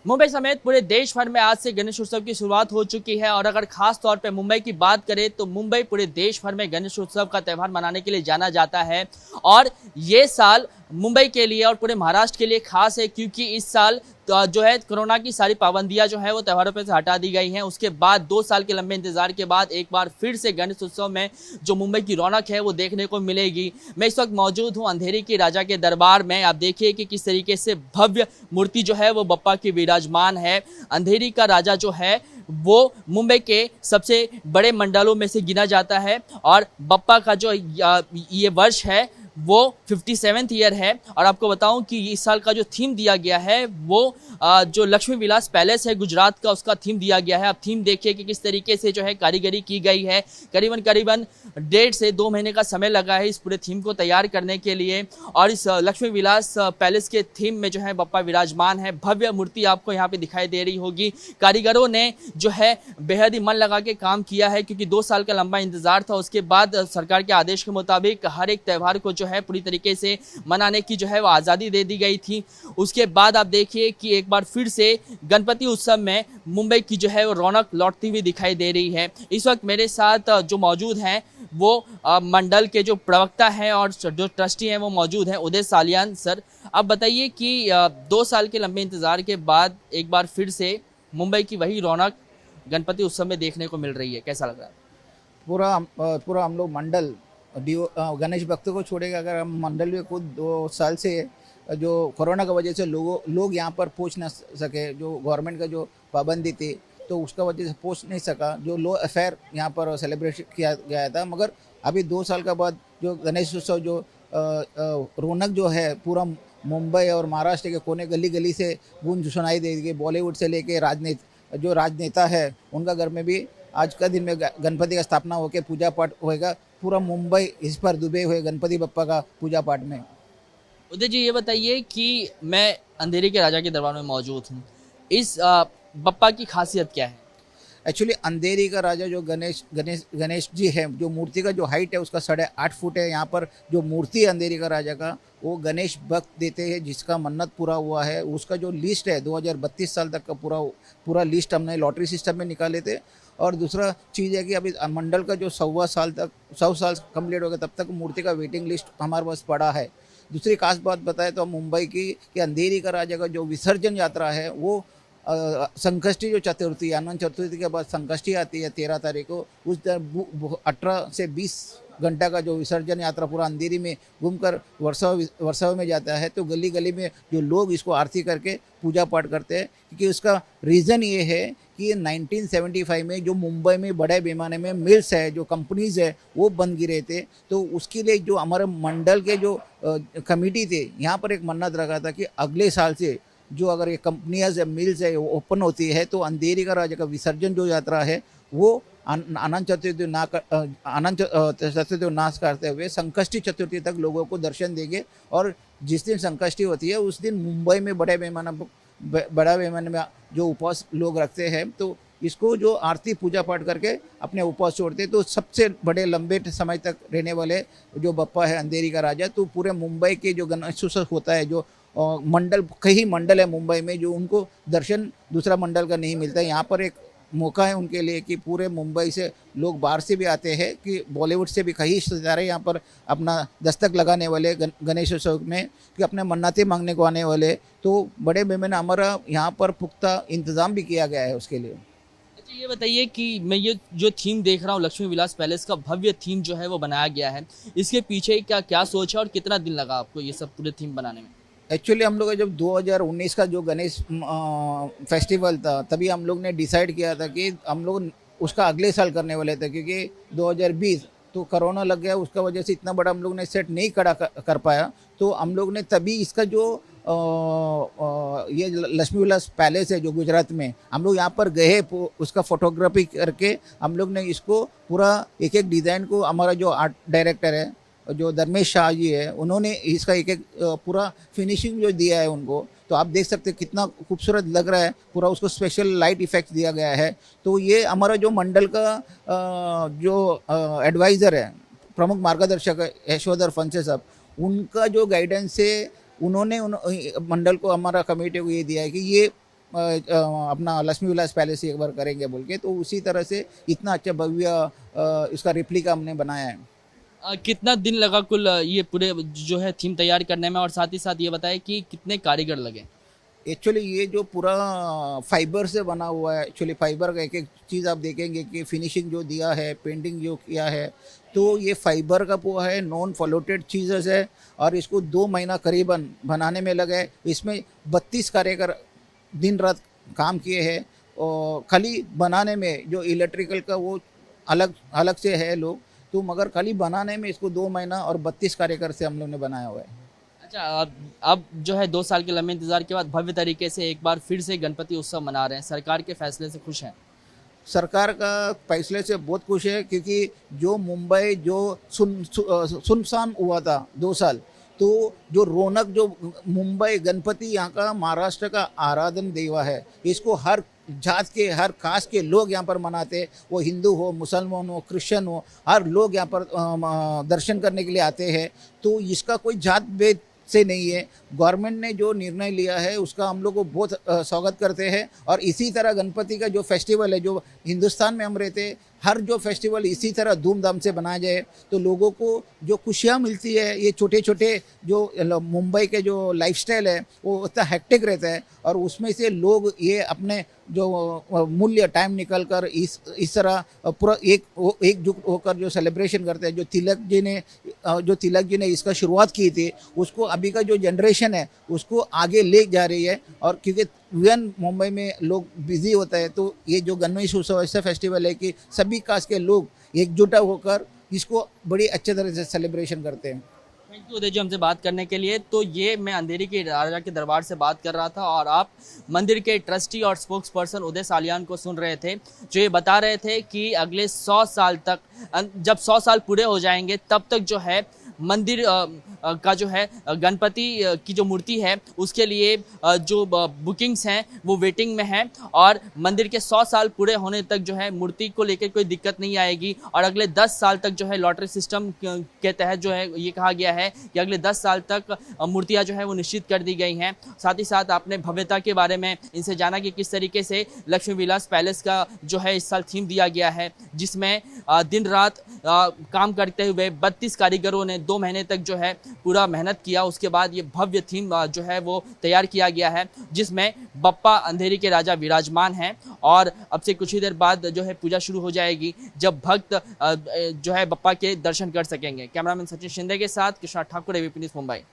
मुंबई समेत पूरे देश भर में आज से गणेश उत्सव की शुरुआत हो चुकी है और अगर खास तौर पे मुंबई की बात करें तो मुंबई पूरे देश भर में गणेश उत्सव का त्यौहार मनाने के लिए जाना जाता है। और ये साल मुंबई के लिए और पूरे महाराष्ट्र के लिए खास है क्योंकि इस साल तो जो है कोरोना की सारी पाबंदियां जो है वो त्योहारों पर से हटा दी गई हैं। उसके बाद 2 साल के लंबे इंतजार के बाद एक बार फिर से गणेश उत्सव में जो मुंबई की रौनक है वो देखने को मिलेगी। मैं इस वक्त मौजूद हूँ अंधेरी के राजा के दरबार में। आप देखिए कि किस तरीके से भव्य मूर्ति जो है वो बप्पा की विराजमान है। अंधेरी का राजा जो है वो मुंबई के सबसे बड़े मंडलों में से गिना जाता है और बप्पा का जो ये वर्ष है वो 57th ईयर है। और आपको बताऊं कि इस साल का जो थीम दिया गया है वो जो लक्ष्मी विलास पैलेस है गुजरात का, उसका थीम दिया गया है। आप थीम देखिए कि किस तरीके से जो है कारीगरी की गई है। करीबन 1.5 से 2 महीने का समय लगा है इस पूरे थीम को तैयार करने के लिए। और इस लक्ष्मी विलास पैलेस के थीम में जो है बप्पा विराजमान है। भव्य मूर्ति आपको यहाँ पे दिखाई दे रही होगी। कारीगरों ने जो है बेहद ही मन लगा के काम किया है क्योंकि 2 साल का लंबा इंतजार था। उसके बाद सरकार के आदेश के मुताबिक हर एक त्यौहार को जो है पूरी तरीके से मनाने की जो है वो आज़ादी दे दी गई थी। उसके बाद आप देखिए कि एक बार फिर से गणपति उत्सव में मुंबई की जो है वो रौनक लौटती हुई दिखाई दे रही है। इस वक्त मेरे साथ जो मौजूद हैं वो मंडल के जो प्रवक्ता हैं और जो ट्रस्टी हैं वो मौजूद हैं, उदय सालियान सर। अब बताइए कि 2 साल के लंबे इंतजार के बाद एक बार फिर से मुंबई की वही रौनक गणपति उत्सव में देखने को मिल रही है, कैसा लग रहा है? पूरा हम लोग मंडल गणेश भक्तों को छोड़ेगा। अगर हम मंडल में खुद 2 साल से जो कोरोना की वजह से लोग यहाँ पर पहुँच ना सके, जो गवर्नमेंट का जो पाबंदी थी तो उसका वजह से पहुँच नहीं सका, जो लो अफेयर यहाँ पर सेलिब्रेट किया गया था। मगर अभी 2 साल के बाद जो गणेश उत्सव जो रौनक जो है पूरा मुंबई और महाराष्ट्र के कोने गली गली से गूंज सुनाई देगी। बॉलीवुड से लेके राजनेता है उनका घर में भी आज का दिन में गणपति का स्थापना होकर पूजा पाठ होएगा। पूरा मुंबई इस पर डूबे हुए गणपति बप्पा का पूजा पाठ में। उदय जी ये बताइए कि मैं अंधेरी के राजा के दरबार में मौजूद हूँ, इस बप्पा की खासियत क्या है? एक्चुअली अंधेरी का राजा जो गणेश जी है, जो मूर्ति का जो हाइट है उसका 8.5 फुट है। यहाँ पर जो मूर्ति है अंधेरी का राजा का वो गणेश भक्त देते हैं जिसका मन्नत पूरा हुआ है। उसका जो लिस्ट है 2032 साल तक का पूरा लिस्ट हमने लॉटरी सिस्टम में निकाले थे। और दूसरा चीज़ है कि अभी मंडल का जो 100 साल कंप्लीट हो गया तब तक मूर्ति का वेटिंग लिस्ट हमारे पास पड़ा है। दूसरी खास बात बताए तो मुंबई की कि अंधेरी का राजा का जो विसर्जन यात्रा है वो संकष्टी जो चतुर्थी, अनंत चतुर्थी के बाद संकष्टी आती है 13 तारीख को, उस दिन 18 से 20 घंटा का जो विसर्जन यात्रा पूरा अंधेरी में घूमकर वर्षाव में जाता है। तो गली गली में जो लोग इसको आरती करके पूजा पाठ करते हैं क्योंकि उसका रीज़न ये है कि 1975 में जो मुंबई में बड़े पैमाने में मिल्स है, जो कंपनीज़ है वो बंद गिरे थे। तो उसके लिए जो हमारे मंडल के जो कमेटी थे यहाँ पर एक मन्नत रखा था कि अगले साल से जो अगर ये कंपनियाँ या मिल्स है वो ओपन होती है तो अंधेरी का राजा का विसर्जन जो यात्रा है वो अनंत चतुर्थी को नाश करते हुए संकष्टी चतुर्थी तक लोगों को दर्शन देंगे। और जिस दिन संकष्टी होती है उस दिन मुंबई में बड़ा पैमाने में जो उपवास लोग रखते हैं तो इसको जो आरती पूजा पाठ करके अपने उपवास छोड़ते हैं। तो सबसे बड़े लंबे समय तक रहने वाले जो बप्पा है अंधेरी का राजा, तो पूरे मुंबई के जो गणेश उत्सव होता है, जो कई मंडल है मुंबई में जो उनको दर्शन दूसरा मंडल का नहीं मिलता है। यहाँ पर एक मौका है उनके लिए कि पूरे मुंबई से लोग बाहर से भी आते हैं, कि बॉलीवुड से भी कई सितारे यहाँ पर अपना दस्तक लगाने वाले गणेश उत्सव में, कि अपने मन्नतें मांगने को आने वाले। तो बड़े में हमारा यहाँ पर पुख्ता इंतज़ाम भी किया गया है उसके लिए। अच्छा ये बताइए कि मैं ये जो थीम देख रहा हूँ लक्ष्मी विलास पैलेस का भव्य थीम जो है वो बनाया गया है, इसके पीछे क्या सोच है और कितना दिन लगा आपको ये सब पूरे थीम बनाने में? एक्चुअली हम लोग जब 2019 का जो गणेश फेस्टिवल था तभी हम लोग ने डिसाइड किया था कि हम लोग उसका अगले साल करने वाले थे, क्योंकि 2020 तो कोरोना लग गया, उसका वजह से इतना बड़ा हम लोग ने सेट नहीं खड़ा कर पाया। तो हम लोग ने तभी इसका जो ये लक्ष्मी विलास पैलेस है जो गुजरात में, हम लोग यहाँ पर गए, उसका फोटोग्राफी करके हम लोग ने इसको पूरा एक एक डिज़ाइन को, हमारा जो आर्ट डायरेक्टर है जो धर्मेश शाह जी है उन्होंने इसका एक एक पूरा फिनिशिंग जो दिया है उनको, तो आप देख सकते हैं कितना खूबसूरत लग रहा है। पूरा उसको स्पेशल लाइट इफेक्ट दिया गया है। तो ये हमारा जो मंडल का जो एडवाइज़र है, प्रमुख मार्गदर्शक है यशोधर फंसे साहब, उनका जो गाइडेंस से उन्होंने मंडल को, हमारा कमेटी को ये दिया है कि ये अपना लक्ष्मी विलास पैलेस एक बार करेंगे बोल के, तो उसी तरह से इतना अच्छा भव्य इसका रेप्लिका हमने बनाया है। कितना दिन लगा कुल ये पूरे जो है थीम तैयार करने में, और साथ ही साथ ये बताएं कि कितने कारीगर लगे? एक्चुअली ये जो पूरा फाइबर से बना हुआ है, एक्चुअली फाइबर का एक एक चीज़ आप देखेंगे कि फिनिशिंग जो दिया है, पेंटिंग जो किया है, तो ये फाइबर का वो है, नॉन फॉलोटेड चीज़ें है, और इसको 2 महीना करीबन बनाने में लगे। इसमें 32 कारीगर दिन रात काम किए हैं, और खाली बनाने में जो इलेक्ट्रिकल का वो अलग अलग से है लोग, तो मगर खाली बनाने में इसको 2 महीना और 32 कारीगर से हम लोग ने बनाया हुआ है। अच्छा, अब जो है 2 साल के लंबे इंतजार के बाद भव्य तरीके से एक बार फिर से गणपति उत्सव मना रहे हैं, सरकार के फैसले से खुश हैं? सरकार का फैसले से बहुत खुश है, क्योंकि जो मुंबई जो सुनसान हुआ था 2 साल, तो जो रौनक जो मुंबई गणपति यहाँ का महाराष्ट्र का आराधन देवा है, इसको हर जात के हर कास्ट के लोग यहाँ पर मनाते, वो हिंदू हो, मुसलमान हो, क्रिश्चियन हो, हर लोग यहाँ पर दर्शन करने के लिए आते हैं। तो इसका कोई जात भेद से नहीं है। गवर्नमेंट ने जो निर्णय लिया है उसका हम लोग को बहुत स्वागत करते हैं, और इसी तरह गणपति का जो फेस्टिवल है, जो हिंदुस्तान में हम रहते, हर जो फेस्टिवल इसी तरह धूमधाम से बनाया जाए, तो लोगों को जो खुशियाँ मिलती है, ये छोटे छोटे जो मुंबई के जो लाइफस्टाइल है वो उतना हेक्टिक रहता है, और उसमें से लोग ये अपने जो मूल्य टाइम निकल कर इस तरह पूरा एकजुट होकर जो सेलिब्रेशन करते हैं, जो तिलक जी ने इसका शुरुआत की थी, उसको अभी का जो जनरेशन है उसको आगे ले जा रही है। और क्योंकि वन मुंबई में लोग बिजी होता है, तो ये जो गणेश उत्सव ऐसा फेस्टिवल है कि सभी कास्ट के लोग एकजुट होकर इसको बड़ी अच्छे तरह से सेलिब्रेशन करते हैं। थैंक यू उदय जी हमसे बात करने के लिए। तो ये मैं अंधेरी के राजा के दरबार से बात कर रहा था, और आप मंदिर के ट्रस्टी और स्पोक्स पर्सन उदय सालियान को सुन रहे थे, जो ये बता रहे थे कि अगले 100 साल तक, जब 100 साल पूरे हो जाएंगे तब तक जो है मंदिर का जो है गणपति की जो मूर्ति है उसके लिए जो बुकिंग्स हैं वो वेटिंग में है, और मंदिर के 100 साल पूरे होने तक जो है मूर्ति को लेकर कोई दिक्कत नहीं आएगी। और अगले 10 साल तक जो है लॉटरी सिस्टम के तहत जो है ये कहा गया है कि अगले 10 साल तक मूर्तियाँ जो है वो निश्चित कर दी गई हैं। साथ ही साथ आपने भव्यता के बारे में इनसे जाना कि किस तरीके से लक्ष्मी विलास पैलेस का जो है इस साल थीम दिया गया है, जिसमें दिन रात काम करते हुए 32 कारीगरों ने 2 महीने तक जो है पूरा मेहनत किया। उसके बाद ये भव्य थीम जो है वो तैयार किया गया है, जिसमें बप्पा अंधेरी के राजा विराजमान हैं, और अब से कुछ ही देर बाद जो है पूजा शुरू हो जाएगी, जब भक्त जो है बप्पा के दर्शन कर सकेंगे। कैमरामैन सचिन शिंदे के साथ कृष्णा ठाकुर, एबीपी न्यूज़ मुंबई।